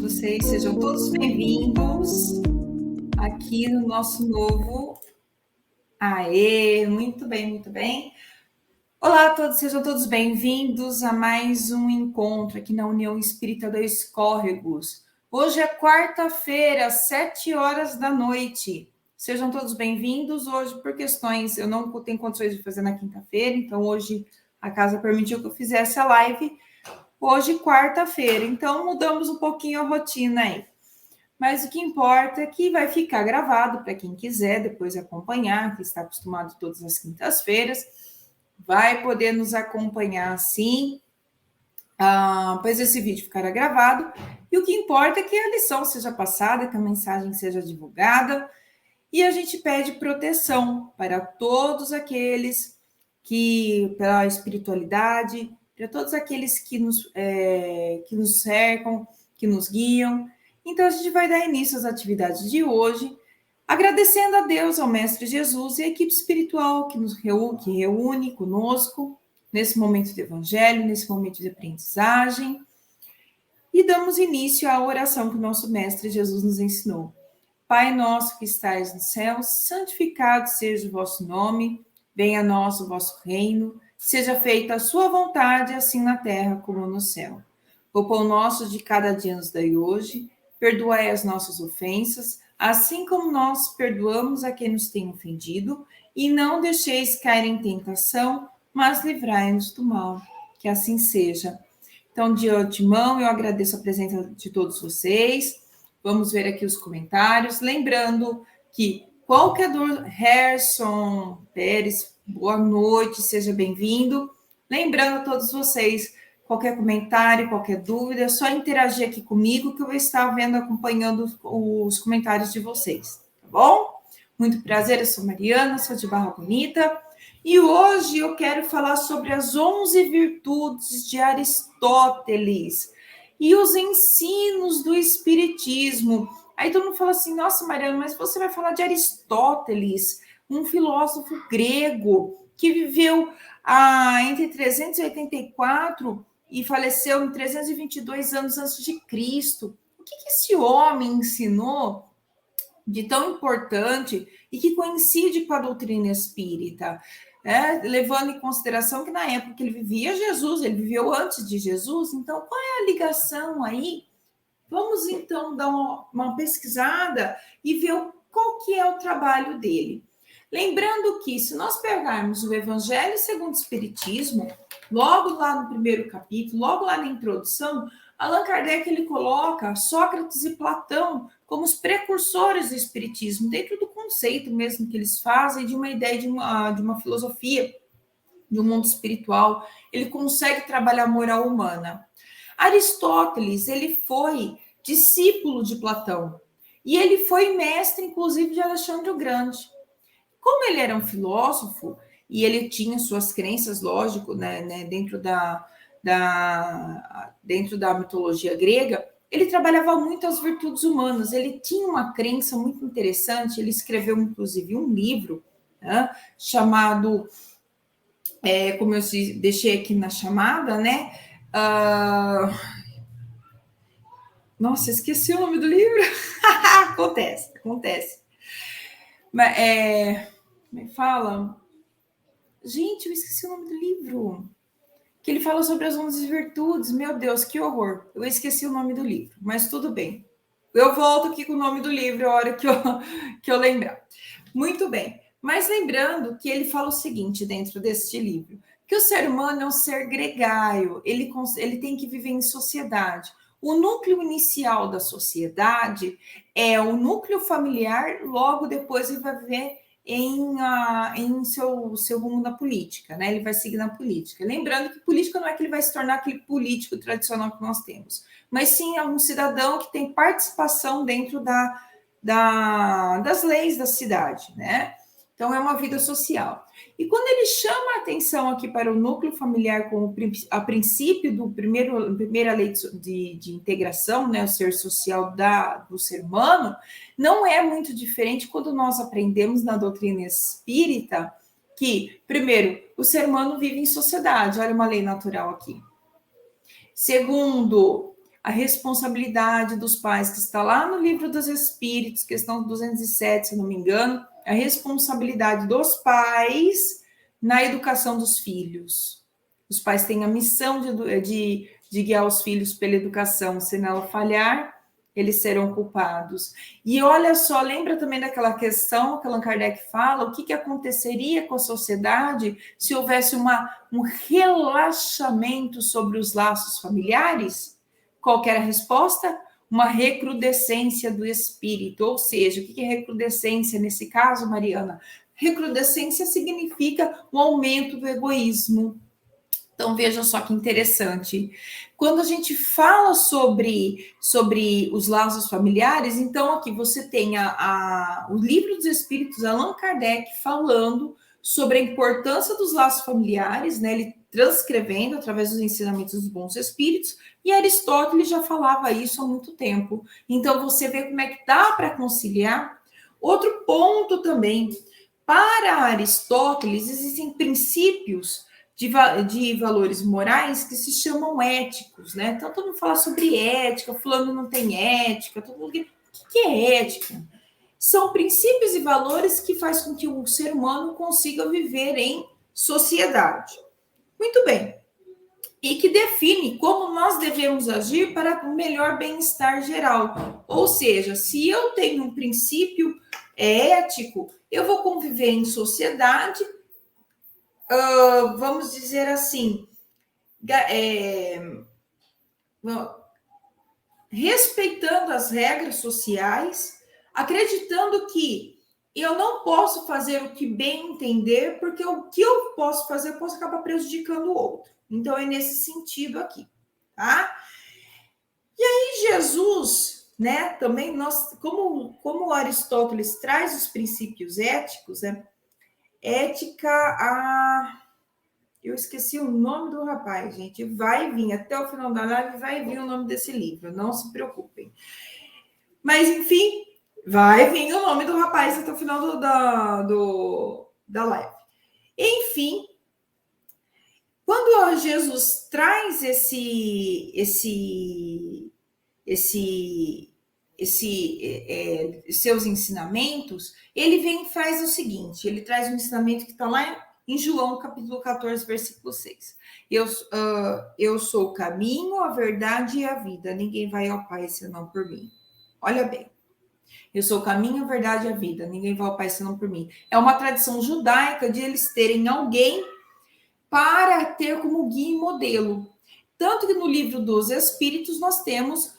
vocês, sejam todos bem-vindos aqui no nosso novo... Aê, muito bem, muito bem. Olá a todos, sejam todos bem-vindos a mais um encontro aqui na União Espírita Dois Córregos. Hoje é quarta-feira, 7 horas da noite. Sejam todos bem-vindos. Hoje, por questões, eu não tenho condições de fazer na quinta-feira, então hoje a casa permitiu que eu fizesse a live. Hoje, quarta-feira, então mudamos um pouquinho a rotina aí. Mas o que importa é que vai ficar gravado para quem quiser depois acompanhar, que está acostumado todas as quintas-feiras, vai poder nos acompanhar sim, pois esse vídeo ficará gravado. E o que importa é que a lição seja passada, que a mensagem seja divulgada, e a gente pede proteção para todos aqueles que, pela espiritualidade, para todos aqueles que nos cercam, que nos guiam. Então, a gente vai dar início às atividades de hoje, agradecendo a Deus, ao Mestre Jesus e à equipe espiritual que nos reúne conosco nesse momento de evangelho, nesse momento de aprendizagem. E damos início à oração que o nosso Mestre Jesus nos ensinou. Pai nosso que estais no céu, santificado seja o vosso nome, venha a nós o vosso reino, seja feita a sua vontade, assim na terra como no céu. O pão nosso de cada dia nos dai hoje, perdoai as nossas ofensas, assim como nós perdoamos a quem nos tem ofendido, e não deixeis cair em tentação, mas livrai-nos do mal. Que assim seja. Então, de antemão, eu agradeço a presença de todos vocês. Vamos ver aqui os comentários. Lembrando que qualquer Harrison Pérez, boa noite, seja bem-vindo. Lembrando a todos vocês, qualquer comentário, qualquer dúvida, é só interagir aqui comigo que eu vou estar vendo, acompanhando os comentários de vocês, tá bom? Muito prazer, eu sou Mariana, sou de Barra Bonita, e hoje eu quero falar sobre as 11 virtudes de Aristóteles e os ensinos do Espiritismo. Aí todo mundo fala assim, nossa, Mariana, mas você vai falar de Aristóteles, um filósofo grego que viveu entre 384 e faleceu em 322 anos antes de Cristo. O que esse homem ensinou de tão importante e que coincide com a doutrina espírita? Levando em consideração que na época que ele vivia Jesus, ele viveu antes de Jesus, então qual é a ligação aí? Vamos então dar uma pesquisada e ver qual que é o trabalho dele. Lembrando que se nós pegarmos o Evangelho segundo o Espiritismo, logo lá no primeiro capítulo, logo lá na introdução, Allan Kardec ele coloca Sócrates e Platão como os precursores do Espiritismo, dentro do conceito mesmo que eles fazem de uma ideia de uma filosofia, de um mundo espiritual. Ele consegue trabalhar a moral humana. Aristóteles, ele foi discípulo de Platão e ele foi mestre, inclusive, de Alexandre o Grande. Como ele era um filósofo e ele tinha suas crenças, lógico, né, dentro da mitologia grega, ele trabalhava muito as virtudes humanas. Ele tinha uma crença muito interessante. Ele escreveu, inclusive, um livro, né, chamado, como eu deixei aqui na chamada, né? Nossa, esqueci o nome do livro. Acontece. Mas, me fala. Gente, eu esqueci o nome do livro. Que ele fala sobre as 11 virtudes. Meu Deus, que horror. Eu esqueci o nome do livro, mas tudo bem. Eu volto aqui com o nome do livro a hora que eu lembrar. Muito bem. Mas lembrando que ele fala o seguinte dentro deste livro, que o ser humano é um ser gregário, ele tem que viver em sociedade. O núcleo inicial da sociedade é o núcleo familiar, logo depois ele vai viver em seu rumo na política, né? Ele vai seguir na política. Lembrando que política não é que ele vai se tornar aquele político tradicional que nós temos, mas sim é um cidadão que tem participação dentro das leis da cidade, né? Então, é uma vida social. E quando ele chama a atenção aqui para o núcleo familiar como a princípio primeira lei de integração, né, o ser social do ser humano, não é muito diferente quando nós aprendemos na doutrina espírita que, primeiro, o ser humano vive em sociedade. Olha uma lei natural aqui. Segundo, a responsabilidade dos pais, que está lá no Livro dos Espíritos, questão 207, se não me engano, a responsabilidade dos pais na educação dos filhos. Os pais têm a missão de guiar os filhos pela educação, se nela falhar, eles serão culpados. E olha só, lembra também daquela questão que Allan Kardec fala, o que aconteceria com a sociedade se houvesse um relaxamento sobre os laços familiares? Qual que era a resposta? Uma recrudescência do espírito. Ou seja, o que é recrudescência nesse caso, Mariana? Recrudescência significa um aumento do egoísmo. Então, veja só que interessante. Quando a gente fala sobre os laços familiares, então aqui você tem o Livro dos Espíritos, Allan Kardec, falando sobre a importância dos laços familiares, né? Ele transcrevendo através dos ensinamentos dos bons espíritos, e Aristóteles já falava isso há muito tempo. Então, você vê como é que dá para conciliar. Outro ponto também, para Aristóteles, existem princípios de valores morais que se chamam éticos, né? Então, todo mundo fala sobre ética, fulano não tem ética, todo mundo... O que é ética? São princípios e valores que faz com que o ser humano consiga viver em sociedade. Muito bem. E que define como nós devemos agir para o melhor bem-estar geral. Ou seja, se eu tenho um princípio ético, eu vou conviver em sociedade, vamos dizer assim, respeitando as regras sociais, acreditando que eu não posso fazer o que bem entender, porque o que eu posso fazer, eu posso acabar prejudicando o outro. Então, é nesse sentido aqui, tá? E aí, Jesus, né, também, como Aristóteles traz os princípios éticos, né, eu esqueci o nome do rapaz, gente. Vai vir, até o final da live vai vir o nome desse livro, não se preocupem. Mas, enfim, vai vir o nome do rapaz até o final da live. Enfim, quando Jesus traz seus ensinamentos, ele vem e faz o seguinte, ele traz um ensinamento que está lá em João, capítulo 14, versículo 6. Eu sou o caminho, a verdade e a vida. Ninguém vai ao Pai senão por mim. Olha bem. Eu sou o caminho, a verdade e a vida. Ninguém vai ao Pai senão por mim. É uma tradição judaica de eles terem alguém para ter como guia e modelo. Tanto que no Livro dos Espíritos nós temos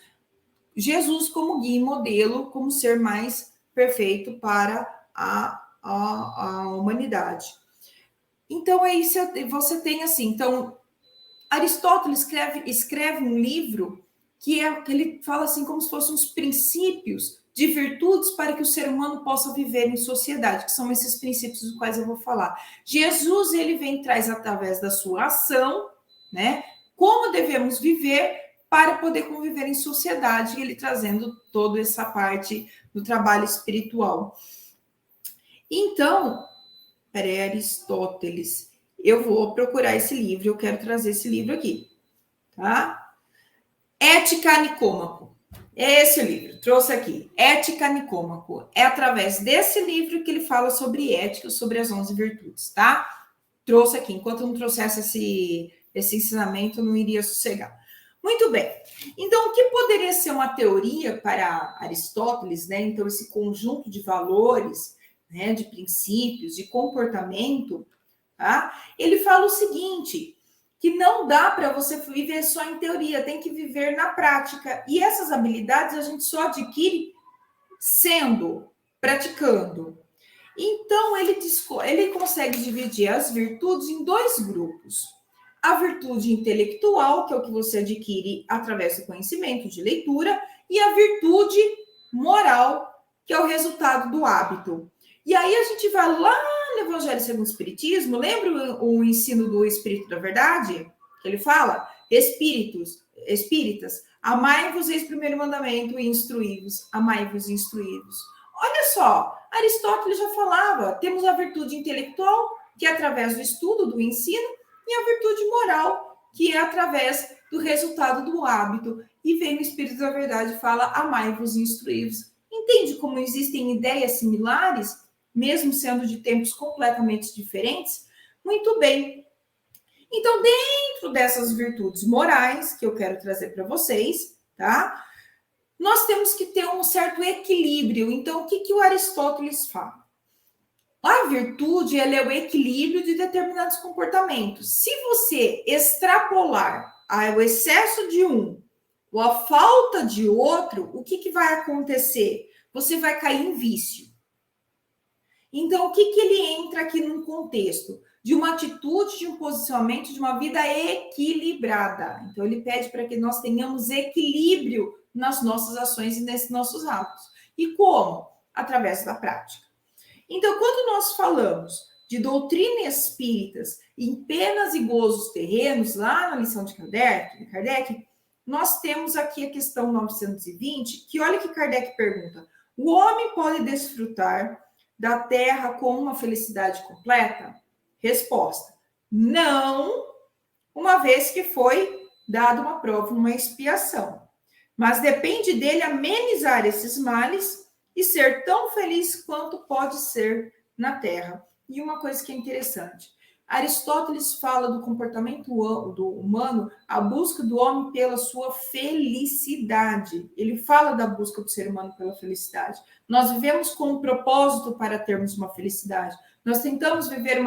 Jesus como guia e modelo, como ser mais perfeito para a humanidade. Então, é isso, você tem assim, então, Aristóteles escreve um livro que ele fala assim, como se fossem os princípios de virtudes para que o ser humano possa viver em sociedade, que são esses princípios dos quais eu vou falar. Jesus, ele vem e traz através da sua ação, né, como devemos viver para poder conviver em sociedade, ele trazendo toda essa parte do trabalho espiritual. Então, peraí, Aristóteles, eu vou procurar esse livro, eu quero trazer esse livro aqui, tá? Ética Nicômaco. É esse o livro, trouxe aqui. Ética Nicômaco. É através desse livro que ele fala sobre ética, sobre as 11 virtudes, tá? Trouxe aqui. Enquanto eu não trouxesse esse ensinamento, eu não iria sossegar. Muito bem. Então, o que poderia ser uma teoria para Aristóteles, né? Então, esse conjunto de valores, né, de princípios, de comportamento, tá? Ele fala o seguinte, que não dá para você viver só em teoria, tem que viver na prática. E essas habilidades a gente só adquire praticando. Então, ele consegue dividir as virtudes em 2 grupos. A virtude intelectual, que é o que você adquire através do conhecimento, de leitura, e a virtude moral, que é o resultado do hábito. E aí a gente vai lá no Evangelho segundo o Espiritismo, lembra o ensino do Espírito da Verdade? Que ele fala, espíritas, amai-vos, eis o primeiro mandamento, e instruí-vos, amai-vos e instruí-vos. Olha só, Aristóteles já falava, temos a virtude intelectual, que é através do estudo, do ensino, e a virtude moral, que é através do resultado do hábito. e vem o Espírito da Verdade e fala, amai-vos e instruí-vos. Entende como existem ideias similares, mesmo sendo de tempos completamente diferentes? Muito bem. Então, dentro dessas virtudes morais que eu quero trazer para vocês, tá? Nós temos que ter um certo equilíbrio. Então, o que o Aristóteles fala? A virtude, ela é o equilíbrio de determinados comportamentos. Se você extrapolar o excesso de um ou a falta de outro, o que vai acontecer? Você vai cair em vício. Então, o que ele entra aqui no contexto? De uma atitude, de um posicionamento, de uma vida equilibrada. Então, ele pede para que nós tenhamos equilíbrio nas nossas ações e nesses nossos atos. E como? Através da prática. Então, quando nós falamos de doutrina espíritas em penas e gozos terrenos, lá na lição de Kardec, nós temos aqui a questão 920, que olha que Kardec pergunta, o homem pode desfrutar da terra com uma felicidade completa? Resposta, não, uma vez que foi dada uma prova, uma expiação. Mas depende dele amenizar esses males e ser tão feliz quanto pode ser na terra. E uma coisa que é interessante, Aristóteles fala do comportamento do humano, a busca do homem pela sua felicidade. Ele fala da busca do ser humano pela felicidade. Nós vivemos com um propósito para termos uma felicidade. Nós tentamos viver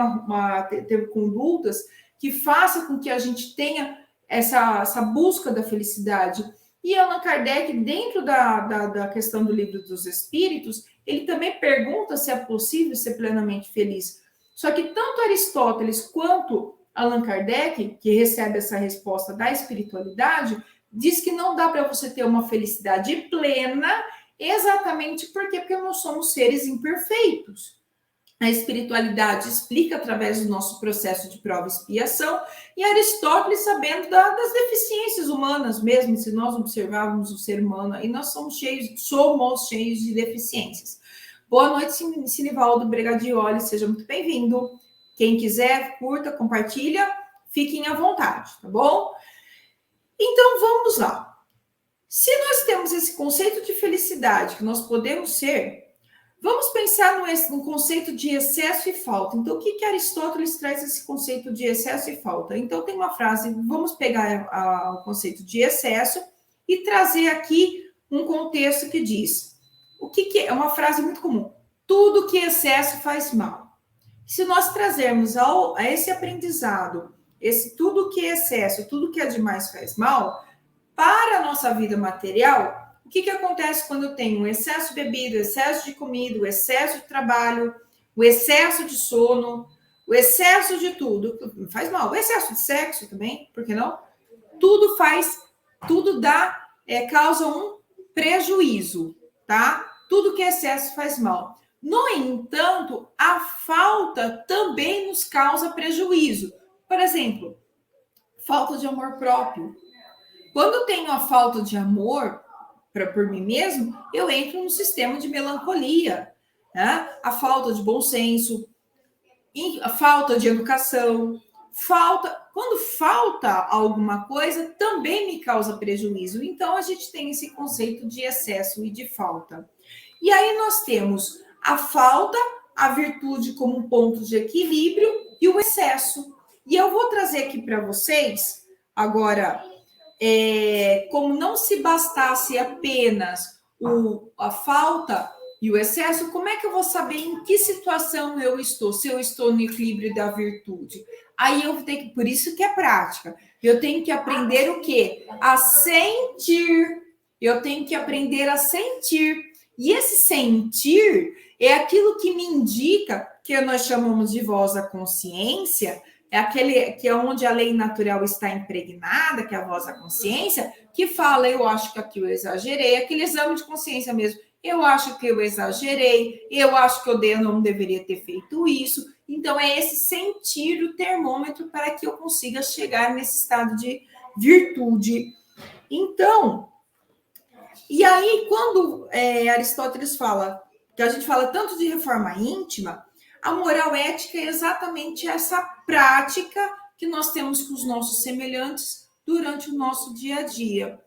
ter condutas que façam com que a gente tenha essa busca da felicidade. E Allan Kardec, dentro da questão do Livro dos Espíritos, ele também pergunta se é possível ser plenamente feliz. Só que tanto Aristóteles quanto Allan Kardec, que recebe essa resposta da espiritualidade, diz que não dá para você ter uma felicidade plena, exatamente porque nós somos seres imperfeitos. A espiritualidade explica através do nosso processo de prova e expiação, e Aristóteles sabendo das deficiências humanas mesmo, se nós observarmos o ser humano, e nós somos cheios de deficiências. Boa noite, Sinivaldo Bregadioli, seja muito bem-vindo. Quem quiser, curta, compartilha, fiquem à vontade, tá bom? Então, vamos lá. Se nós temos esse conceito de felicidade que nós podemos ser, vamos pensar no conceito de excesso e falta. Então, o que Aristóteles traz esse conceito de excesso e falta? Então, tem uma frase, vamos pegar o conceito de excesso e trazer aqui um contexto que diz, o que é uma frase muito comum, tudo que excesso faz mal. Se nós trazermos a esse aprendizado, tudo que é excesso, tudo que é demais faz mal, para a nossa vida material, o que acontece quando eu tenho um excesso de bebida, o excesso de comida, o excesso de trabalho, o excesso de sono, o excesso de tudo? Faz mal. O excesso de sexo também, por que não? Tudo causa um prejuízo, tá? Tudo que é excesso faz mal. No entanto, a falta também nos causa prejuízo. Por exemplo, falta de amor próprio. Quando eu tenho a falta de amor por mim mesmo, eu entro num sistema de melancolia, né? A falta de bom senso, a falta de educação, quando falta alguma coisa, também me causa prejuízo. Então, a gente tem esse conceito de excesso e de falta. E aí nós temos a falta, a virtude como um ponto de equilíbrio e o excesso. E eu vou trazer aqui para vocês, agora, como não se bastasse apenas a falta e o excesso, como é que eu vou saber em que situação eu estou? Se eu estou no equilíbrio da virtude. Aí eu tenho que, por isso que é prática. Eu tenho que aprender o quê? A sentir. Eu tenho que aprender a sentir. E esse sentir é aquilo que me indica, que nós chamamos de voz da consciência, é aquele que é onde a lei natural está impregnada, que é a voz da consciência, que fala, eu acho que aqui eu exagerei, aquele exame de consciência mesmo, eu acho que eu exagerei, eu acho que eu não deveria ter feito isso. Então, é esse sentir o termômetro para que eu consiga chegar nesse estado de virtude. Então, e aí, quando Aristóteles fala, que a gente fala tanto de reforma íntima, a moral ética é exatamente essa prática que nós temos com os nossos semelhantes durante o nosso dia a dia.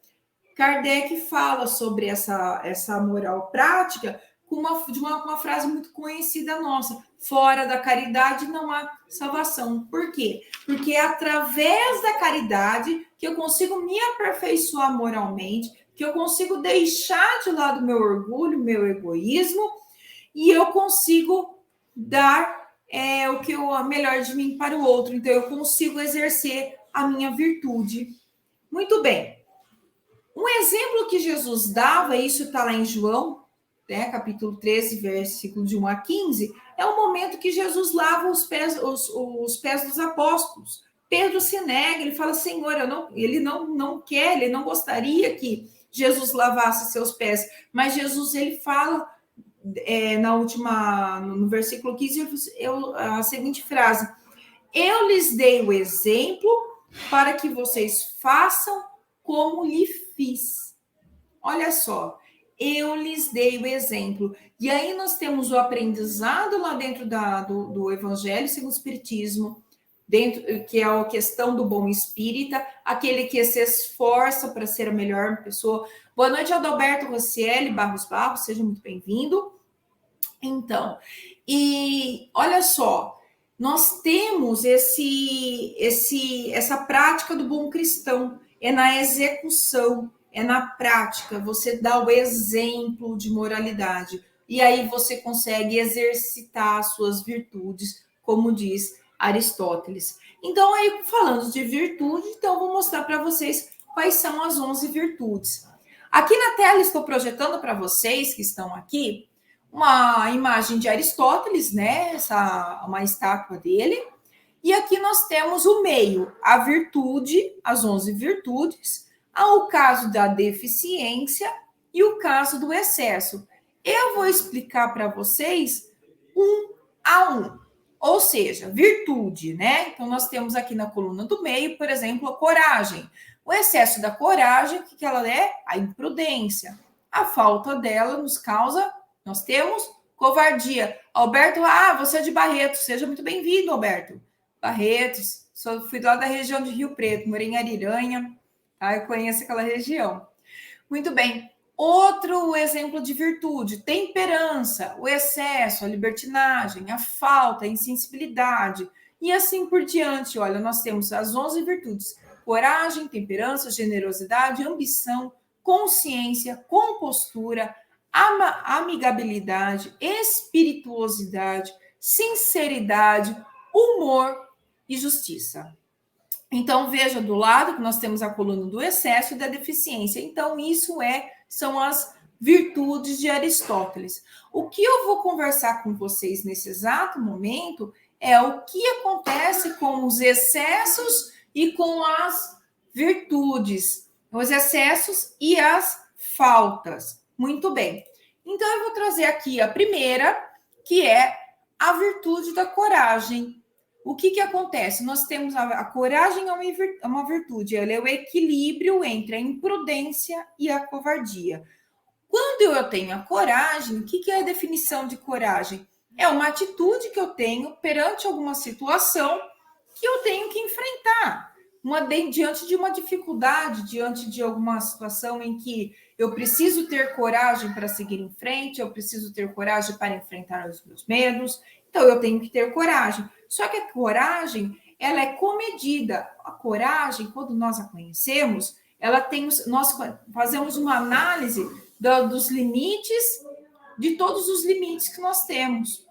Kardec fala sobre essa moral prática com uma frase muito conhecida nossa: fora da caridade não há salvação. Por quê? Porque é através da caridade que eu consigo me aperfeiçoar moralmente, que eu consigo deixar de lado meu orgulho, meu egoísmo, e eu consigo dar o melhor de mim para o outro. Então, eu consigo exercer a minha virtude. Muito bem. Um exemplo que Jesus dava, isso está lá em João, né, capítulo 13, versículo de 1 a 15, é o momento que Jesus lava os pés dos apóstolos. Pedro se nega, ele fala: Senhor, ele não quer, ele não gostaria que Jesus lavasse seus pés, mas Jesus, ele fala no versículo 15, a seguinte frase: eu lhes dei o exemplo para que vocês façam como lhe fiz. Olha só, eu lhes dei o exemplo. E aí nós temos o aprendizado lá dentro do Evangelho segundo o Espiritismo, que é a questão do bom espírita, aquele que se esforça para ser a melhor pessoa. Boa noite, Adalberto Rossielli Barros, seja muito bem-vindo. Então, e olha só, nós temos essa prática do bom cristão, é na execução, é na prática, você dá o exemplo de moralidade, e aí você consegue exercitar as suas virtudes, como diz Aristóteles. Então, aí, falando de virtude, então vou mostrar para vocês quais são as 11 virtudes. Aqui na tela estou projetando para vocês que estão aqui uma imagem de Aristóteles, né? Uma estátua dele. E aqui nós temos o meio, a virtude, as 11 virtudes, o caso da deficiência e o caso do excesso. Eu vou explicar para vocês um a um. Ou seja, virtude, né? Então, nós temos aqui na coluna do meio, por exemplo, a coragem. O excesso da coragem, o que ela é? A imprudência. A falta dela nós temos covardia. Alberto, você é de Barretos. Seja muito bem-vindo, Alberto. Barretos, fui lá da região de Rio Preto, morei em Ariranha, tá? Eu conheço aquela região. Muito bem. Outro exemplo de virtude: temperança, o excesso, a libertinagem, a falta, a insensibilidade e assim por diante. Olha, nós temos as 11 virtudes: coragem, temperança, generosidade, ambição, consciência, compostura, amigabilidade, espirituosidade, sinceridade, humor e justiça. Então, veja do lado que nós temos a coluna do excesso e da deficiência. Então, são as virtudes de Aristóteles. O que eu vou conversar com vocês nesse exato momento é o que acontece com os excessos e com as virtudes, os excessos e as faltas. Muito bem. Então, eu vou trazer aqui a primeira, que é a virtude da coragem. O que acontece? Nós temos a coragem é uma virtude, ela é o equilíbrio entre a imprudência e a covardia. Quando eu tenho a coragem, o que é a definição de coragem? É uma atitude que eu tenho perante alguma situação que eu tenho que enfrentar. Diante de uma dificuldade, diante de alguma situação em que eu preciso ter coragem para seguir em frente, eu preciso ter coragem para enfrentar os meus medos, então eu tenho que ter coragem. Só que a coragem, ela é comedida. A coragem, quando nós a conhecemos, nós fazemos uma análise dos limites, de todos os limites que nós temos.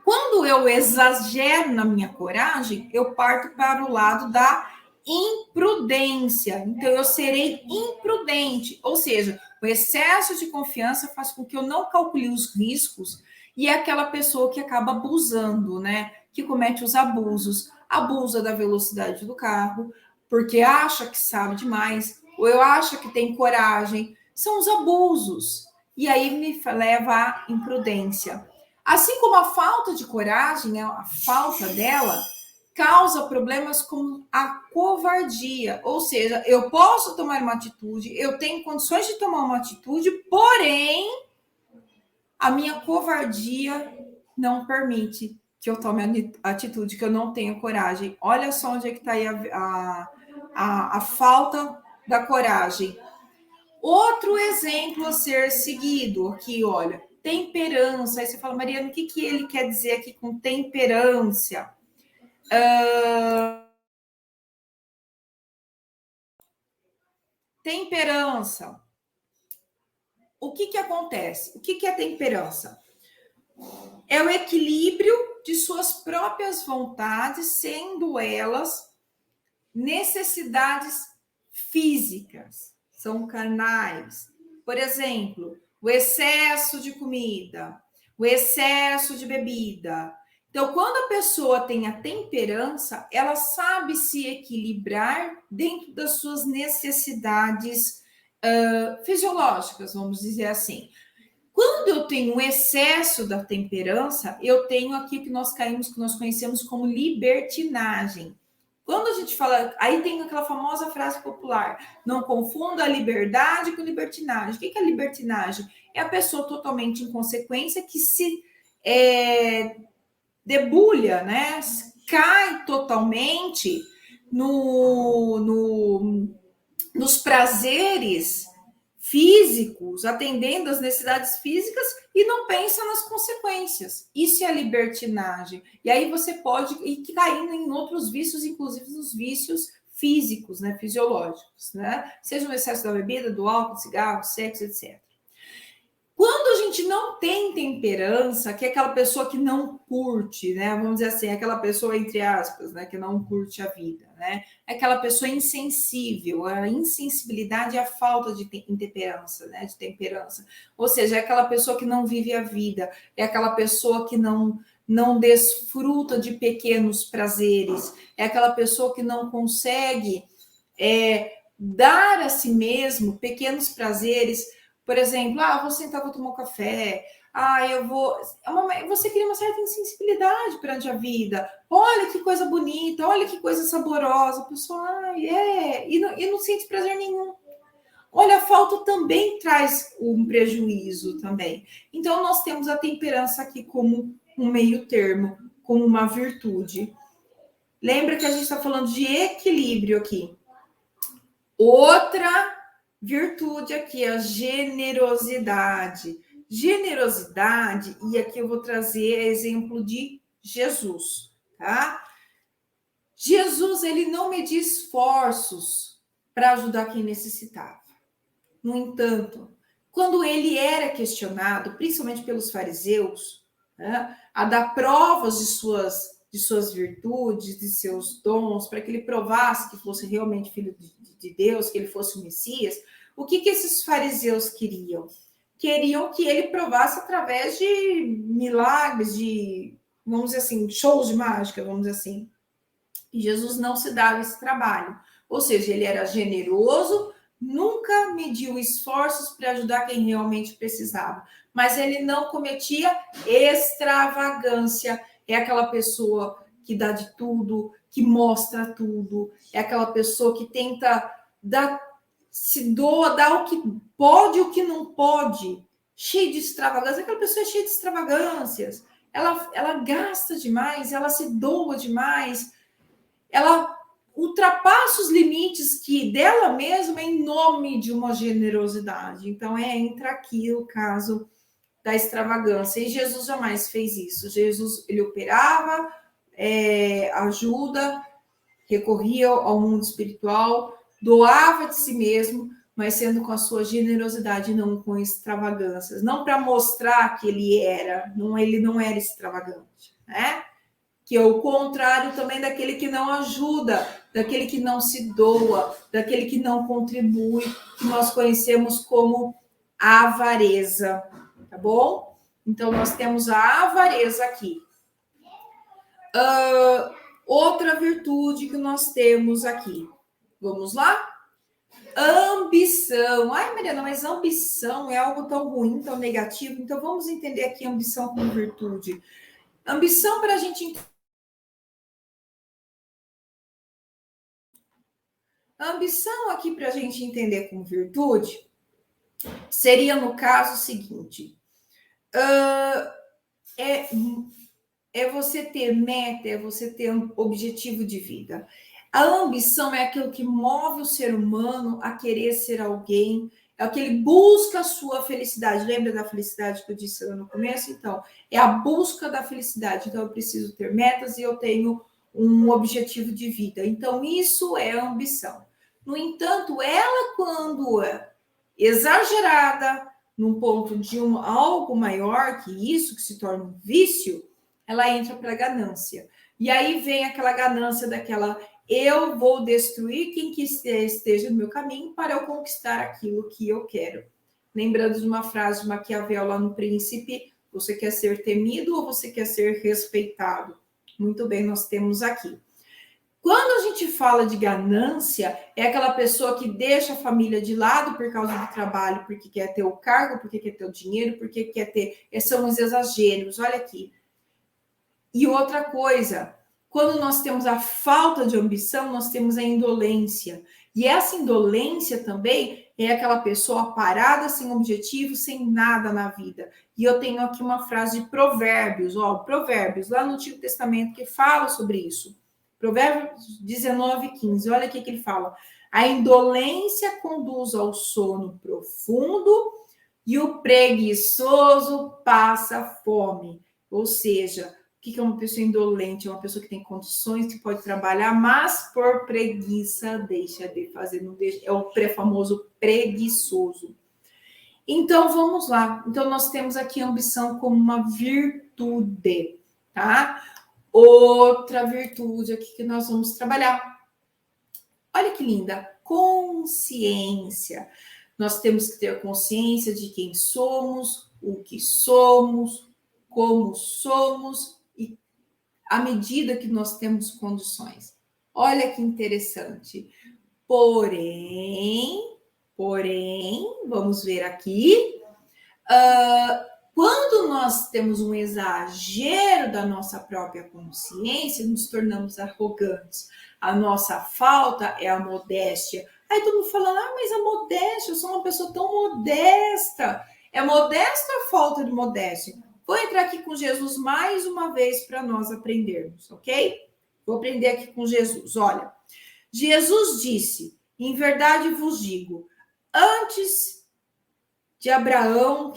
Quando eu exagero na minha coragem, eu parto para o lado da imprudência. Então, eu serei imprudente. Ou seja, o excesso de confiança faz com que eu não calcule os riscos e é aquela pessoa que acaba abusando, né? Que comete os abusos, abusa da velocidade do carro, porque acha que sabe demais, ou eu acho que tem coragem. São os abusos. E aí me leva à imprudência. Assim como a falta de coragem, a falta dela, causa problemas como a covardia. Ou seja, eu posso tomar uma atitude, eu tenho condições de tomar uma atitude, porém, a minha covardia não permite que eu tome a atitude, que eu não tenho coragem. Olha só onde é que está aí a falta da coragem. Outro exemplo a ser seguido aqui, olha, temperança. Aí você fala, Mariana, o que ele quer dizer aqui com temperança? Temperança. O que acontece? O que é temperança? É o equilíbrio de suas próprias vontades, sendo elas necessidades físicas, são carnais. Por exemplo, o excesso de comida, o excesso de bebida. Então, quando a pessoa tem a temperança, ela sabe se equilibrar dentro das suas necessidades fisiológicas, vamos dizer assim. Quando eu tenho um excesso da temperança, eu tenho aqui o que nós conhecemos como libertinagem. Quando a gente fala, aí tem aquela famosa frase popular: não confunda a liberdade com libertinagem. O que é libertinagem? É a pessoa totalmente inconsequência que se debulha, né? Cai totalmente nos prazeres físicos, atendendo às necessidades físicas e não pensa nas consequências. Isso é a libertinagem. E aí você pode ir caindo em outros vícios, inclusive nos vícios físicos, né, fisiológicos, né? Seja o excesso da bebida, do álcool, do cigarro, do sexo, etc. Quando a gente não tem temperança, que é aquela pessoa que não curte, né? Vamos dizer assim, aquela pessoa, entre aspas, né? Que não curte a vida, né? É aquela pessoa insensível. A insensibilidade é a falta de temperança, né? De temperança. Ou seja, é aquela pessoa que não vive a vida, é aquela pessoa que não desfruta de pequenos prazeres, é aquela pessoa que não consegue dar a si mesmo pequenos prazeres. Por exemplo, vou sentar, vou tomar um café. Eu vou. Você cria uma certa insensibilidade perante a vida. Olha que coisa bonita, olha que coisa saborosa. A pessoa, e não sente prazer nenhum. Olha, a falta também traz um prejuízo também. Então, nós temos a temperança aqui como um meio termo, como uma virtude. Lembra que a gente está falando de equilíbrio aqui. Outra virtude aqui, a generosidade. Generosidade, e aqui eu vou trazer exemplo de Jesus, tá? Jesus, ele não media esforços para ajudar quem necessitava. No entanto, quando ele era questionado, principalmente pelos fariseus, né, a dar provas de suas virtudes, de seus dons, para que ele provasse que fosse realmente filho de Deus, que ele fosse o Messias, o que esses fariseus queriam? Queriam que ele provasse através de milagres, de, vamos dizer assim, shows de mágica, vamos dizer assim. E Jesus não se dava esse trabalho. Ou seja, ele era generoso, nunca mediu esforços para ajudar quem realmente precisava. Mas ele não cometia extravagância. É aquela pessoa que dá de tudo, que mostra tudo. É aquela pessoa que tenta se doa, dá o que pode e o que não pode. Cheio de extravagância. Aquela pessoa é cheia de extravagâncias. Ela gasta demais, ela se doa demais, ela ultrapassa os limites que dela mesma em nome de uma generosidade. Então, entra aqui o caso da extravagância. E Jesus jamais fez isso. Jesus, ele operava ajuda, recorria ao mundo espiritual, doava de si mesmo, mas sendo com a sua generosidade, não com extravagâncias. Não para mostrar que ele não era extravagante, né? Que é o contrário também daquele que não ajuda, daquele que não se doa, daquele que não contribui, que nós conhecemos como avareza, tá bom? Então, nós temos a avareza aqui. Outra virtude que nós temos aqui. Vamos lá? Ambição. Ai, Mariana, mas ambição é algo tão ruim, tão negativo. Então, vamos entender aqui a ambição como virtude. Ambição, para a gente A ambição aqui para a gente entender como virtude seria, no caso, o seguinte: é você ter meta, é você ter um objetivo de vida. A ambição é aquilo que move o ser humano a querer ser alguém, é o que ele busca a sua felicidade. Lembra da felicidade que eu disse lá no começo? Então, é a busca da felicidade. Então, eu preciso ter metas e eu tenho um objetivo de vida. Então, isso é ambição. No entanto, ela, quando é exagerada, num ponto de algo maior que isso, que se torna um vício, ela entra para a ganância. E aí vem aquela ganância daquela, eu vou destruir quem que esteja no meu caminho para eu conquistar aquilo que eu quero. Lembrando de uma frase de Maquiavel lá no Príncipe, você quer ser temido ou você quer ser respeitado? Muito bem, nós temos aqui. Quando a gente fala de ganância, é aquela pessoa que deixa a família de lado por causa do trabalho, porque quer ter o cargo, porque quer ter o dinheiro, porque quer ter... São os exageros, olha aqui. E outra coisa, quando nós temos a falta de ambição, nós temos a indolência. E essa indolência também é aquela pessoa parada, sem objetivo, sem nada na vida. E eu tenho aqui uma frase de Provérbios, Provérbios, lá no Antigo Testamento, que fala sobre isso. Provérbios 19:15, olha o que ele fala. A indolência conduz ao sono profundo e o preguiçoso passa fome. Ou seja, o que é uma pessoa indolente? É uma pessoa que tem condições, que pode trabalhar, mas por preguiça deixa de fazer, não deixa, é o famoso preguiçoso. Então, vamos lá. Então, nós temos aqui a ambição como uma virtude, tá? Outra virtude aqui que nós vamos trabalhar. Olha que linda, consciência. Nós temos que ter consciência de quem somos, o que somos, como somos e à medida que nós temos condições. Olha que interessante. Porém, vamos ver aqui, quando nós temos um exagero da nossa própria consciência, nos tornamos arrogantes. A nossa falta é a modéstia. Aí todo mundo falando, mas a modéstia, eu sou uma pessoa tão modesta. É modesta ou falta de modéstia? Vou entrar aqui com Jesus mais uma vez para nós aprendermos, ok? Vou aprender aqui com Jesus. Olha, Jesus disse, em verdade vos digo, antes que Abraão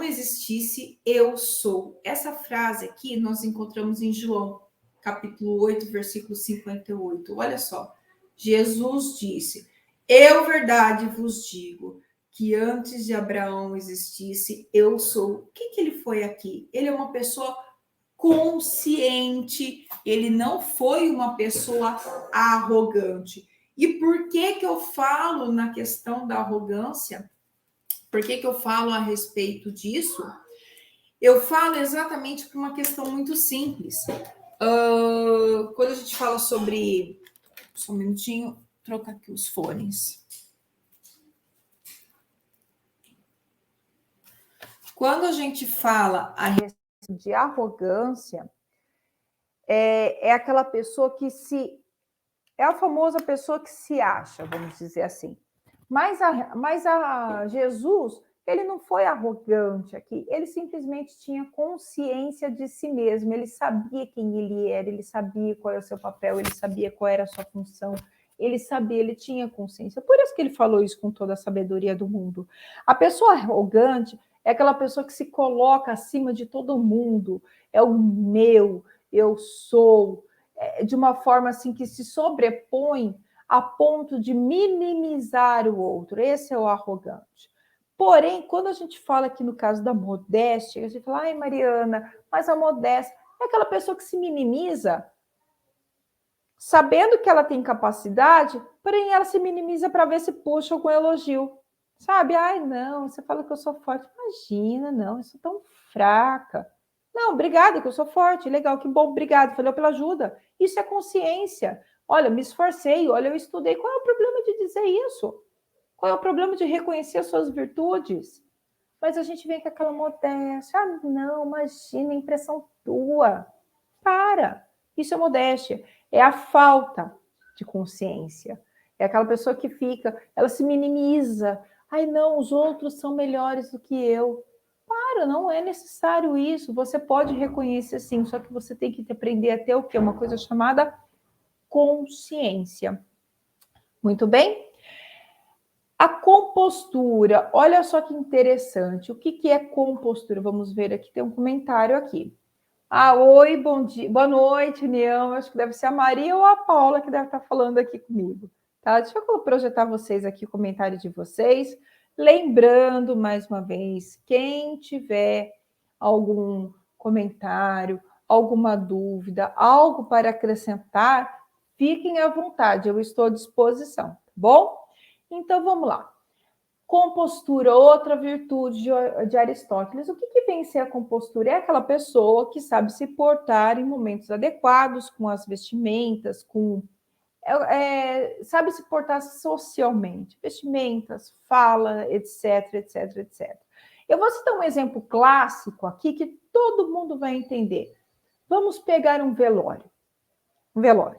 existisse, eu sou. Essa frase aqui nós encontramos em João, capítulo 8, versículo 58. Olha só. Jesus disse: eu, verdade, vos digo que antes de Abraão existisse, eu sou. O que ele foi aqui? Ele é uma pessoa consciente, ele não foi uma pessoa arrogante. E por que eu falo na questão da arrogância? Por que eu falo a respeito disso? Eu falo exatamente por uma questão muito simples. Quando a gente fala sobre... Só um minutinho, trocar aqui os fones. Quando a gente fala a respeito de arrogância, é aquela pessoa que se... É a famosa pessoa que se acha, vamos dizer assim. Mas a Jesus, ele não foi arrogante aqui, ele simplesmente tinha consciência de si mesmo, ele sabia quem ele era, ele sabia qual era o seu papel, ele sabia qual era a sua função, ele sabia, ele tinha consciência. Por isso que ele falou isso com toda a sabedoria do mundo. A pessoa arrogante é aquela pessoa que se coloca acima de todo mundo, é o meu, eu sou, de uma forma assim que se sobrepõe a ponto de minimizar o outro. Esse é o arrogante. Porém, quando a gente fala aqui no caso da modéstia, a gente fala, ai, Mariana, mas a modéstia é aquela pessoa que se minimiza, sabendo que ela tem capacidade, porém ela se minimiza para ver se puxa algum elogio. Sabe? Ai, não, você fala que eu sou forte. Imagina, não, eu sou tão fraca. Não, obrigada, que eu sou forte. Legal, que bom, obrigado. Valeu pela ajuda. Isso é consciência. Olha, me esforcei, olha, eu estudei. Qual é o problema de dizer isso? Qual é o problema de reconhecer as suas virtudes? Mas a gente vem com aquela modéstia. Ah, não, imagina, impressão tua. Para. Isso é modéstia. É a falta de consciência. É aquela pessoa que fica, ela se minimiza. Ai, não, os outros são melhores do que eu. Para, não é necessário isso. Você pode reconhecer sim, só que você tem que aprender a ter o quê? Uma coisa chamada consciência. Muito bem? A compostura, olha só que interessante. O que é compostura? Vamos ver aqui, tem um comentário aqui. Oi, bom dia, boa noite, União. Acho que deve ser a Maria ou a Paula que deve estar falando aqui comigo. Tá? Deixa eu projetar vocês aqui o comentário de vocês. Lembrando, mais uma vez, quem tiver algum comentário, alguma dúvida, algo para acrescentar, fiquem à vontade, eu estou à disposição, tá bom? Então, vamos lá. Compostura, outra virtude de Aristóteles. O que vem ser a compostura? É aquela pessoa que sabe se portar em momentos adequados, com as vestimentas, sabe se portar socialmente, vestimentas, fala, etc, etc, etc. Eu vou citar um exemplo clássico aqui que todo mundo vai entender. Vamos pegar um velório. Um velório.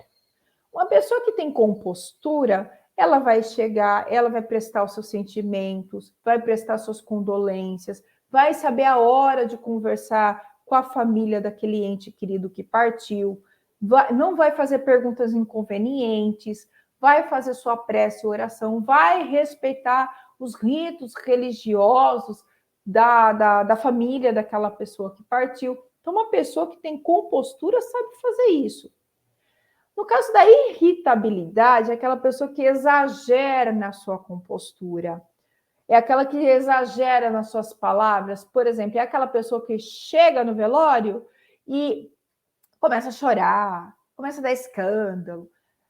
Uma pessoa que tem compostura, ela vai chegar, ela vai prestar os seus sentimentos, vai prestar suas condolências, vai saber a hora de conversar com a família daquele ente querido que partiu, não vai fazer perguntas inconvenientes, vai fazer sua prece e oração, vai respeitar os ritos religiosos da família daquela pessoa que partiu. Então, uma pessoa que tem compostura sabe fazer isso. No caso da irritabilidade, é aquela pessoa que exagera na sua compostura. É aquela que exagera nas suas palavras. Por exemplo, é aquela pessoa que chega no velório e começa a chorar, começa a dar escândalo,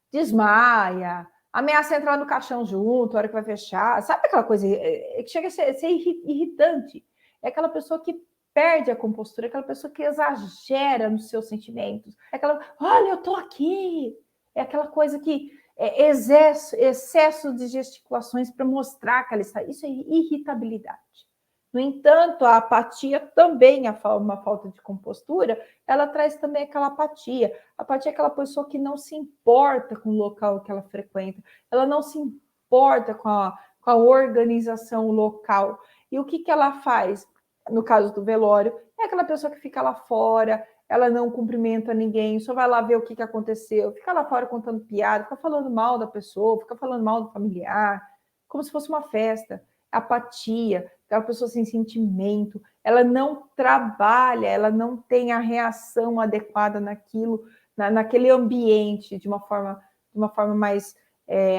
desmaia, ameaça entrar no caixão junto, a hora que vai fechar. Sabe aquela coisa que chega a ser irritante? É aquela pessoa que perde a compostura, é aquela pessoa que exagera nos seus sentimentos. É aquela, olha, eu tô aqui. É aquela coisa que excesso de gesticulações para mostrar que ela está. Isso é irritabilidade. No entanto, a apatia também é uma falta de compostura, ela traz também aquela apatia. A apatia é aquela pessoa que não se importa com o local que ela frequenta, ela não se importa com a organização local. E o que ela faz? No caso do velório, é aquela pessoa que fica lá fora, ela não cumprimenta ninguém, só vai lá ver o que aconteceu, fica lá fora contando piada, fica falando mal da pessoa, fica falando mal do familiar, como se fosse uma festa. Apatia, aquela pessoa sem sentimento, ela não trabalha, ela não tem a reação adequada naquilo, naquele ambiente de uma forma mais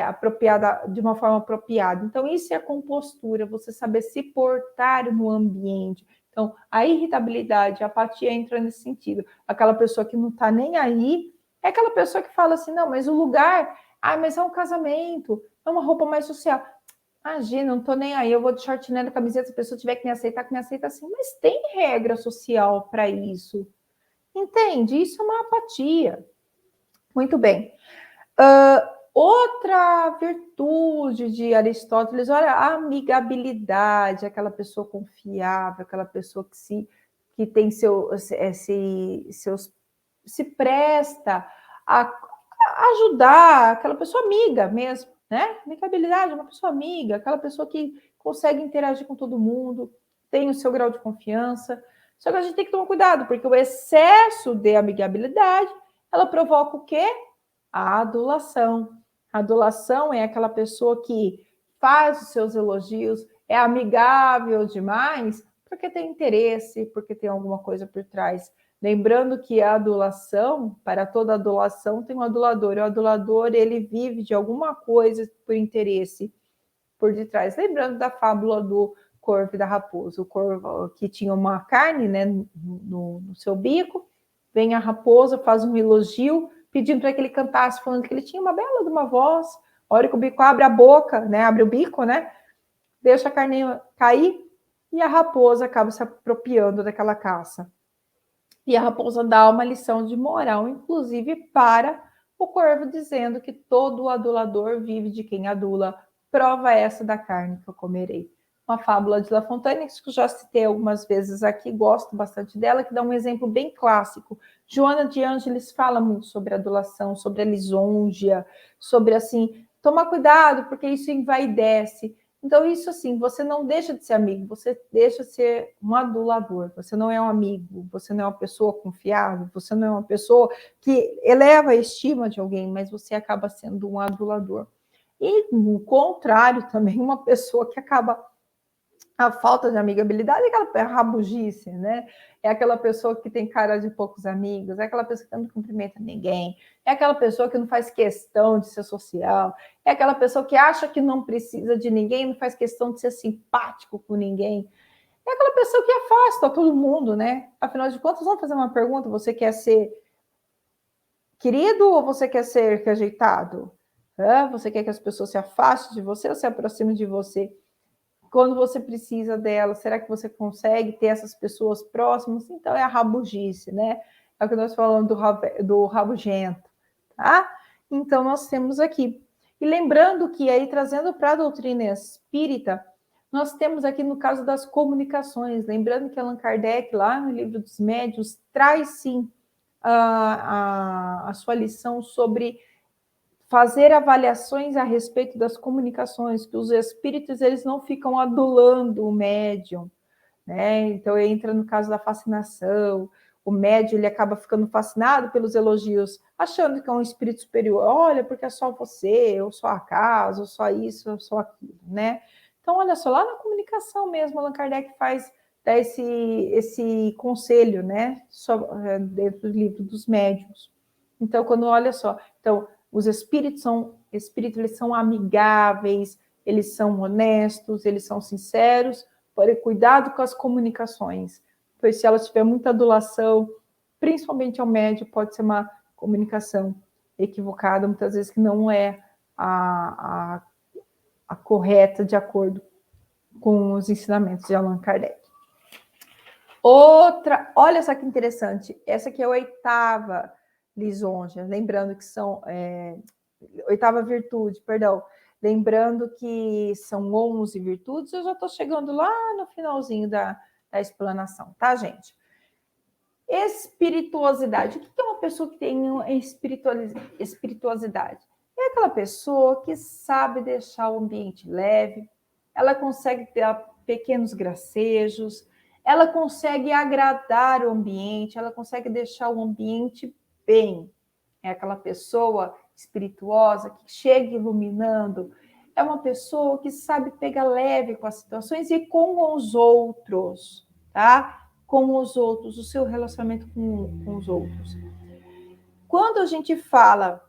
apropriada, de uma forma apropriada. Então, isso é a compostura, você saber se portar no ambiente. Então, a irritabilidade, a apatia entra nesse sentido. Aquela pessoa que não está nem aí, é aquela pessoa que fala assim, não, mas o lugar, mas é um casamento, é uma roupa mais social. Imagina, não tô nem aí, eu vou de short, né, camiseta, se a pessoa tiver que me aceitar, que me aceita assim, mas tem regra social para isso. Entende? Isso é uma apatia. Muito bem. Outra virtude de Aristóteles, olha, a amigabilidade, aquela pessoa confiável, aquela pessoa que tem se presta a ajudar, aquela pessoa amiga mesmo, né? Amigabilidade, uma pessoa amiga, aquela pessoa que consegue interagir com todo mundo, tem o seu grau de confiança. Só que a gente tem que tomar cuidado, porque o excesso de amigabilidade, ela provoca o quê? A adulação. A adulação é aquela pessoa que faz os seus elogios, é amigável demais, porque tem interesse, porque tem alguma coisa por trás. Lembrando que a adulação, para toda adulação, tem um adulador. E o adulador, ele vive de alguma coisa por interesse por detrás. Lembrando da fábula do corvo e da raposa. O corvo que tinha uma carne, né, no seu bico, vem a raposa, faz um elogio, pedindo para que ele cantasse, falando que ele tinha uma bela de uma voz. A hora que o bico abre a boca, né, abre o bico, né, deixa a carne cair e a raposa acaba se apropriando daquela caça. E a raposa dá uma lição de moral, inclusive para o corvo, dizendo que todo adulador vive de quem adula. Prova essa da carne que eu comerei. Uma fábula de La Fontaine, que eu já citei algumas vezes aqui, gosto bastante dela, que dá um exemplo bem clássico. Joana de Ângeles fala muito sobre adulação, sobre a lisonja, sobre assim, tomar cuidado, porque isso envaidece. Então, isso assim, você não deixa de ser amigo, você deixa de ser um adulador. Você não é um amigo, você não é uma pessoa confiável, você não é uma pessoa que eleva a estima de alguém, mas você acaba sendo um adulador. E, no contrário, também uma pessoa que acaba... A falta de amigabilidade é aquela rabugice, né? É aquela pessoa que tem cara de poucos amigos, é aquela pessoa que não cumprimenta ninguém, é aquela pessoa que não faz questão de ser social, é aquela pessoa que acha que não precisa de ninguém, não faz questão de ser simpático com ninguém. É aquela pessoa que afasta todo mundo, né? Afinal de contas, vamos fazer uma pergunta: você quer ser querido ou você quer ser rejeitado? Você quer que as pessoas se afastem de você ou se aproximem de você? Quando você precisa delas, será que você consegue ter essas pessoas próximas? Então, é a rabugice, né? É o que nós falamos do rabugento, tá? Então, nós temos aqui. E lembrando que aí, trazendo para a doutrina espírita, nós temos aqui no caso das comunicações, lembrando que Allan Kardec, lá no Livro dos Médiuns, traz sim a sua lição sobre fazer avaliações a respeito das comunicações, que os espíritos eles não ficam adulando o médium, né? Então entra no caso da fascinação, o médium ele acaba ficando fascinado pelos elogios, achando que é um espírito superior, olha, porque é só você, ou só a casa, ou só isso, ou só aquilo, né? Então, olha só, lá na comunicação mesmo, Allan Kardec dá esse conselho, né? Dentro do livro dos médiuns. Então, quando olha só, então, os espíritos eles são amigáveis, eles são honestos, eles são sinceros, porém, cuidado com as comunicações, pois se ela tiver muita adulação, principalmente ao médio, pode ser uma comunicação equivocada, muitas vezes que não é a correta de acordo com os ensinamentos de Allan Kardec. Outra, olha só que interessante, essa aqui é a 8ª lisonja, lembrando que são... 8ª virtude, perdão. Lembrando que são 11 virtudes, eu já estou chegando lá no finalzinho da explanação, tá, gente? Espirituosidade. O que é uma pessoa que tem espirituosidade? É aquela pessoa que sabe deixar o ambiente leve, ela consegue ter pequenos gracejos, ela consegue agradar o ambiente, ela consegue deixar o ambiente bem. É aquela pessoa espirituosa que chega iluminando, é uma pessoa que sabe pegar leve com as situações e com os outros, tá? Com os outros, o seu relacionamento com os outros. Quando a gente fala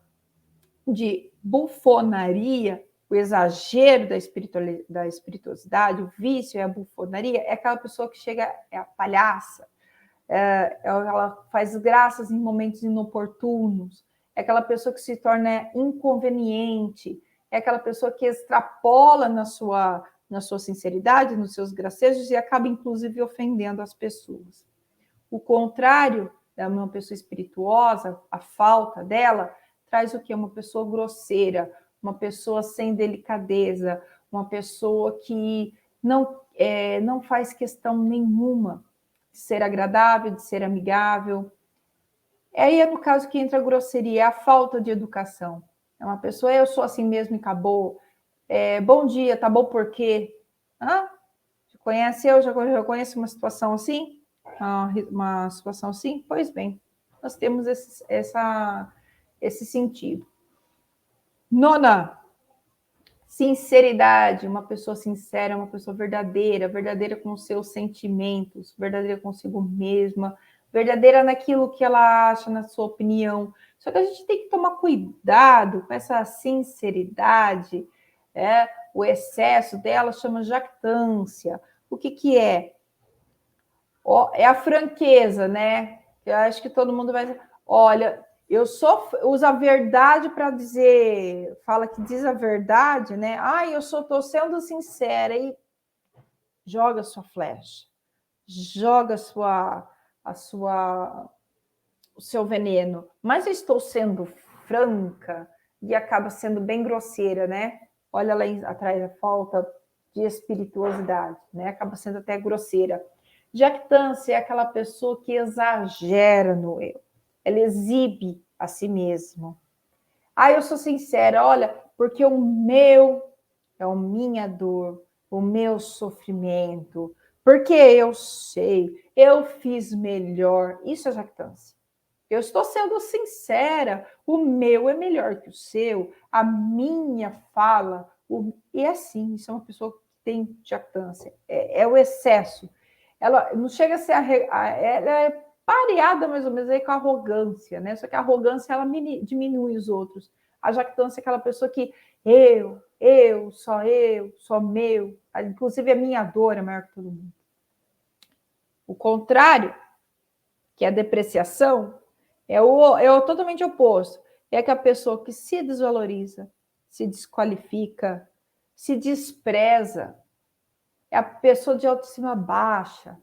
de bufonaria, o exagero da espirituosidade, o vício é a bufonaria, é aquela pessoa que chega, é a palhaça, ela faz graças em momentos inoportunos, é aquela pessoa que se torna inconveniente, é aquela pessoa que extrapola na sua sinceridade, nos seus gracejos e acaba, inclusive, ofendendo as pessoas. O contrário de uma pessoa espirituosa, a falta dela, traz o quê? Uma pessoa grosseira, uma pessoa sem delicadeza, uma pessoa que não faz questão nenhuma de ser agradável, de ser amigável. Aí é no caso que entra a grosseria, a falta de educação. É uma pessoa, eu sou assim mesmo e acabou. Bom dia, tá bom por quê? Conhece eu? Já conheço uma situação assim? Uma situação assim? Pois bem, nós temos esse sentido. 9ª, sinceridade, uma pessoa sincera, uma pessoa verdadeira com os seus sentimentos, verdadeira consigo mesma, verdadeira naquilo que ela acha, na sua opinião. Só que a gente tem que tomar cuidado com essa sinceridade, o excesso dela chama jactância. O que é? É a franqueza, né? Eu acho que todo mundo vai dizer, olha, usa a verdade para dizer, fala que diz a verdade, né? Eu só estou sendo sincera, e joga sua flecha, joga o seu veneno, mas eu estou sendo franca e acaba sendo bem grosseira, né? Olha lá atrás a falta de espirituosidade, né? Acaba sendo até grosseira. Jactância é aquela pessoa que exagera no eu. Ela exibe a si mesma. Eu sou sincera, olha, porque o meu é a minha dor, o meu sofrimento, porque eu sei, eu fiz melhor. Isso é jactância. Eu estou sendo sincera, o meu é melhor que o seu, a minha fala, e assim, isso é uma pessoa que tem jactância, é o excesso. Ela não chega a ser, ela é pareada mais ou menos aí com a arrogância, né? Só que a arrogância, ela diminui os outros. A jactância é aquela pessoa que só meu, inclusive a minha dor é maior que todo mundo. O contrário, que é a depreciação, é o totalmente oposto. É que a pessoa que se desvaloriza, se desqualifica, se despreza, é a pessoa de autoestima baixa.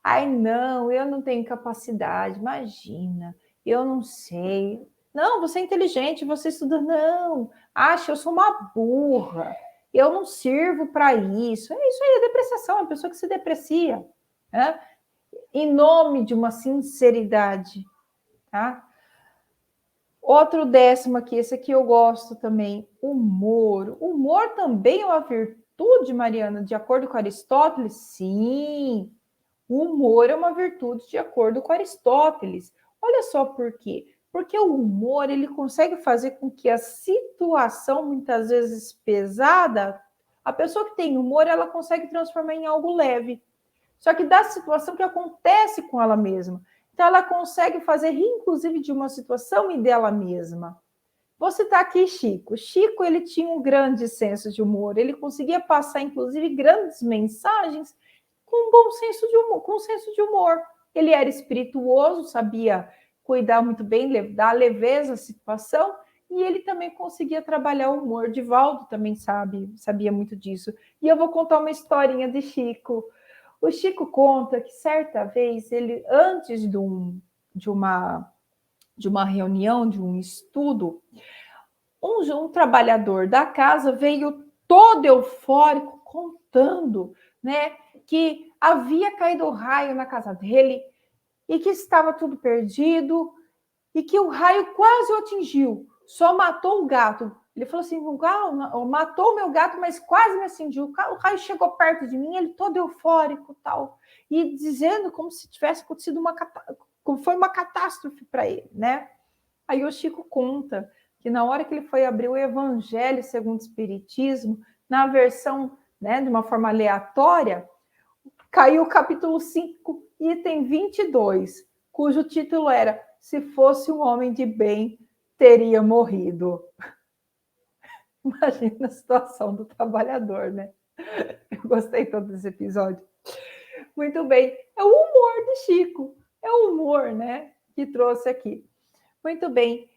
Ai, não, eu não tenho capacidade, imagina, eu não sei. Não, você é inteligente, você estuda. Não, acha, eu sou uma burra, eu não sirvo para isso. É isso aí, é depreciação, é a pessoa que se deprecia, né? Em nome de uma sinceridade, tá? Outro 10º aqui, esse aqui eu gosto também, humor. Humor também é uma virtude, Mariana, de acordo com Aristóteles? Sim, o humor é uma virtude de acordo com Aristóteles. Olha só por quê. Porque o humor, ele consegue fazer com que a situação, muitas vezes pesada, a pessoa que tem humor, ela consegue transformar em algo leve. Só que da situação que acontece com ela mesma. Então, ela consegue fazer rir, inclusive, de uma situação e dela mesma. Vou citar aqui Chico. Chico, ele tinha um grande senso de humor. Ele conseguia passar, inclusive, grandes mensagens com um bom senso de humor, com um senso de humor. Ele era espirituoso, sabia cuidar muito bem, dar leveza à situação, e ele também conseguia trabalhar o humor. Divaldo também sabia muito disso. E eu vou contar uma historinha de Chico. O Chico conta que certa vez ele, antes de uma reunião, de um estudo, um trabalhador da casa veio todo eufórico contando, né, que havia caído raio na casa dele e que estava tudo perdido e que o raio quase o atingiu, só matou o gato. Ele falou assim, o gato matou o meu gato, mas quase me atingiu. O raio chegou perto de mim, ele todo eufórico, tal, e dizendo como se tivesse acontecido como foi uma catástrofe para ele, né? Aí o Chico conta que na hora que ele foi abrir o Evangelho segundo o Espiritismo, na versão, né, de uma forma aleatória, caiu o capítulo 5, item 22, cujo título era Se fosse um homem de bem, teria morrido. Imagina a situação do trabalhador, né? Eu gostei todo desse episódio. Muito bem. É o humor de Chico. É o humor, né, que trouxe aqui. Muito bem.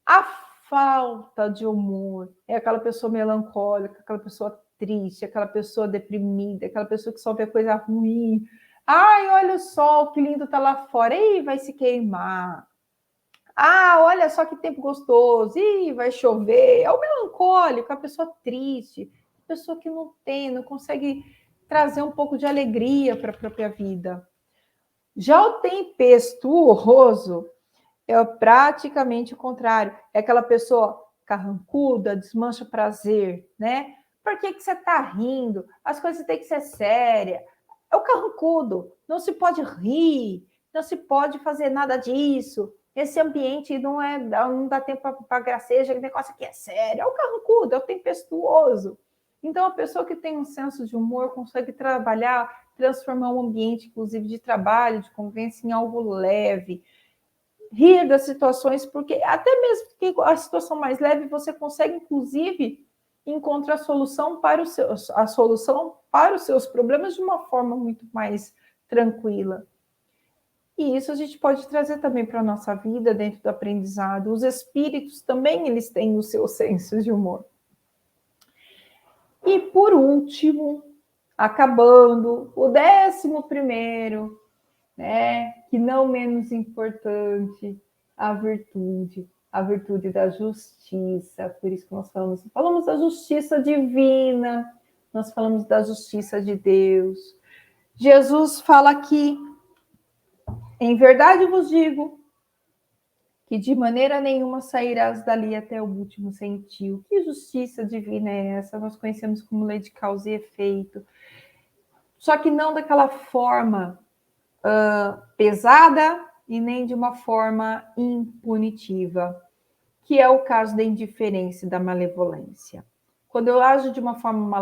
A falta de humor é aquela pessoa melancólica, aquela pessoa triste, aquela pessoa deprimida, aquela pessoa que só vê coisa ruim. Ai, olha o sol, que lindo tá lá fora. Ih, vai se queimar. Ah, olha só que tempo gostoso. Ih, vai chover. É o melancólico, a pessoa triste, a pessoa que não consegue trazer um pouco de alegria para a própria vida. Já o tempestuoso é praticamente o contrário. É aquela pessoa carrancuda, desmancha prazer, né? Por que você está rindo? As coisas têm que ser sérias. É o carrancudo. Não se pode rir, não se pode fazer nada disso. Esse ambiente não dá tempo para graceja, o negócio aqui é sério. É o carrancudo, é o tempestuoso. Então, a pessoa que tem um senso de humor consegue trabalhar, transformar um ambiente, inclusive de trabalho, de convivência, em algo leve, rir das situações, porque até mesmo que a situação mais leve, você consegue, inclusive, encontrar a solução para os seus problemas de uma forma muito mais tranquila. E isso a gente pode trazer também para a nossa vida, dentro do aprendizado. Os espíritos também, eles têm o seu senso de humor. E, por último, acabando, o 11º, né, que não menos importante, a virtude da justiça. Por isso que nós falamos da justiça divina, nós falamos da justiça de Deus. Jesus fala aqui, em verdade vos digo, que de maneira nenhuma sairás dali até o último centil. Que justiça divina é essa? Nós conhecemos como lei de causa e efeito. Só que não daquela forma pesada, e nem de uma forma impunitiva, que é o caso da indiferença e da malevolência. Quando eu ajo de uma forma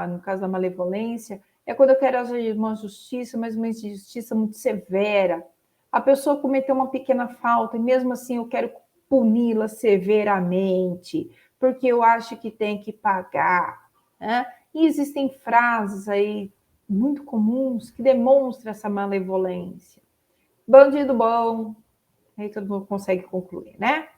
no caso da malevolência, é quando eu quero agir uma justiça, mas uma injustiça muito severa. A pessoa cometeu uma pequena falta e mesmo assim eu quero puni-la severamente, porque eu acho que tem que pagar, né? E existem frases aí muito comuns que demonstram essa malevolência. Bandido bom, aí todo mundo consegue concluir, né?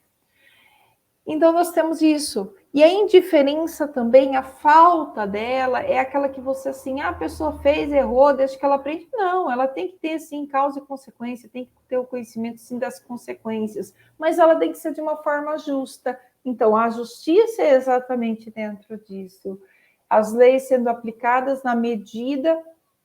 Então, nós temos isso. E a indiferença também, a falta dela, é aquela que você, assim, a pessoa fez, errou, deixa que ela aprende. Não, ela tem que ter, sim, causa e consequência, tem que ter o conhecimento, sim, das consequências. Mas ela tem que ser de uma forma justa. Então, a justiça é exatamente dentro disso. As leis sendo aplicadas na medida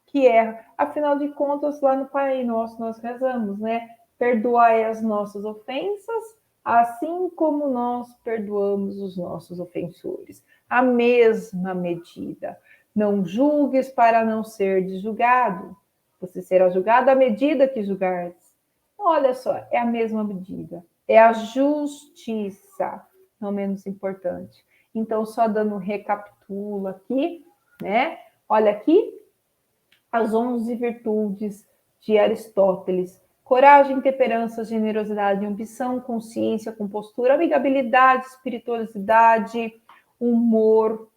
que é. Afinal de contas, lá no Pai Nosso, nós rezamos, né? Perdoai as nossas ofensas, assim como nós perdoamos os nossos ofensores. A mesma medida. Não julgues para não ser julgado. Você será julgado à medida que julgares. Olha só, é a mesma medida. É a justiça, não menos importante. Então, só dando um recapitulo aqui, né? Olha aqui, as 11 virtudes de Aristóteles: coragem, temperança, generosidade, ambição, consciência, compostura, amigabilidade, espirituosidade, humor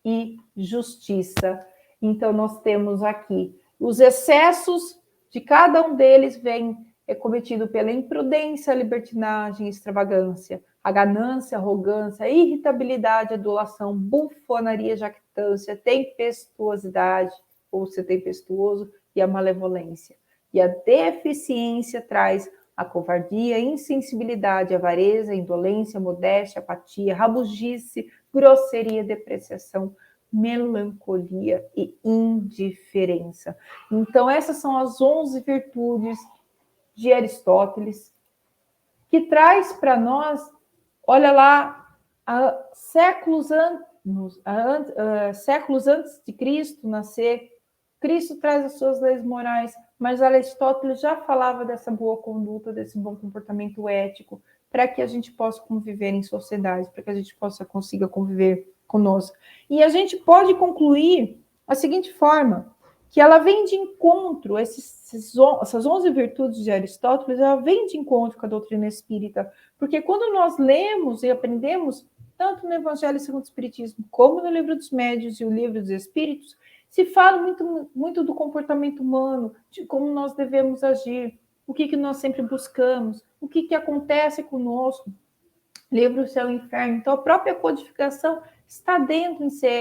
e justiça. Então, nós temos aqui os excessos de cada um deles vem cometido pela imprudência, libertinagem, extravagância, a ganância, arrogância, irritabilidade, adulação, bufonaria, jactância, tempestuosidade, ou ser tempestuoso, e a malevolência. E a deficiência traz a covardia, a insensibilidade, a avareza, a indolência, a modéstia, a apatia, a rabugice, grosseria, depreciação, melancolia e indiferença. Então, essas são as 11 virtudes de Aristóteles, que traz para nós, olha lá, séculos antes de Cristo nascer, Cristo traz as suas leis morais, mas Aristóteles já falava dessa boa conduta, desse bom comportamento ético, para que a gente possa conviver em sociedade, para que a gente consiga conviver conosco. E a gente pode concluir a seguinte forma, que ela vem de encontro, essas 11 virtudes de Aristóteles, ela vem de encontro com a doutrina espírita, porque quando nós lemos e aprendemos, tanto no Evangelho segundo o Espiritismo, como no Livro dos Médiuns e o Livro dos Espíritos, se fala muito do comportamento humano, de como nós devemos agir, o que nós sempre buscamos, o que acontece conosco, livro Céu e Inferno. Então, a própria codificação está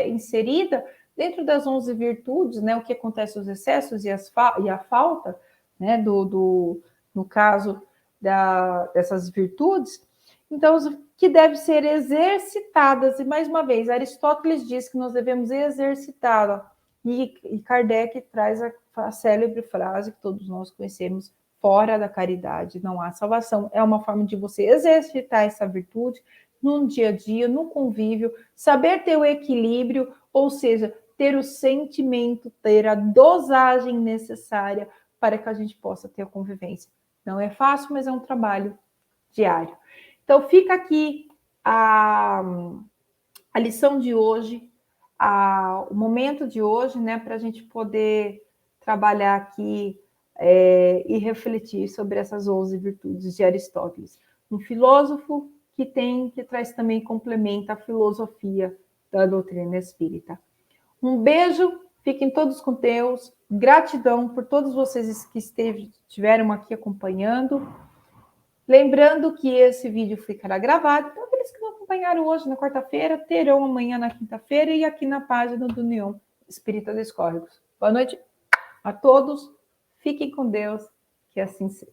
inserida dentro das 11 virtudes, né? O que acontece, os excessos e a falta, né? No caso dessas virtudes. Então, que devem ser exercitadas. E, mais uma vez, Aristóteles diz que nós devemos exercitá-la. E Kardec traz a célebre frase que todos nós conhecemos: fora da caridade não há salvação. É uma forma de você exercitar essa virtude no dia a dia, no convívio, saber ter o equilíbrio, ou seja, ter o sentimento, ter a dosagem necessária para que a gente possa ter a convivência. Não é fácil, mas é um trabalho diário. Então, fica aqui a lição de hoje, o momento de hoje, né, para a gente poder trabalhar aqui e refletir sobre essas 11 virtudes de Aristóteles. Um filósofo que traz também, complementa a filosofia da doutrina espírita. Um beijo, fiquem todos com Deus, gratidão por todos vocês que estiveram aqui acompanhando. Lembrando que esse vídeo ficará gravado, então aqueles que não acompanharam hoje na quarta-feira, terão amanhã na quinta-feira e aqui na página do União Espírita dos Córregos. Boa noite a todos, fiquem com Deus, que assim seja.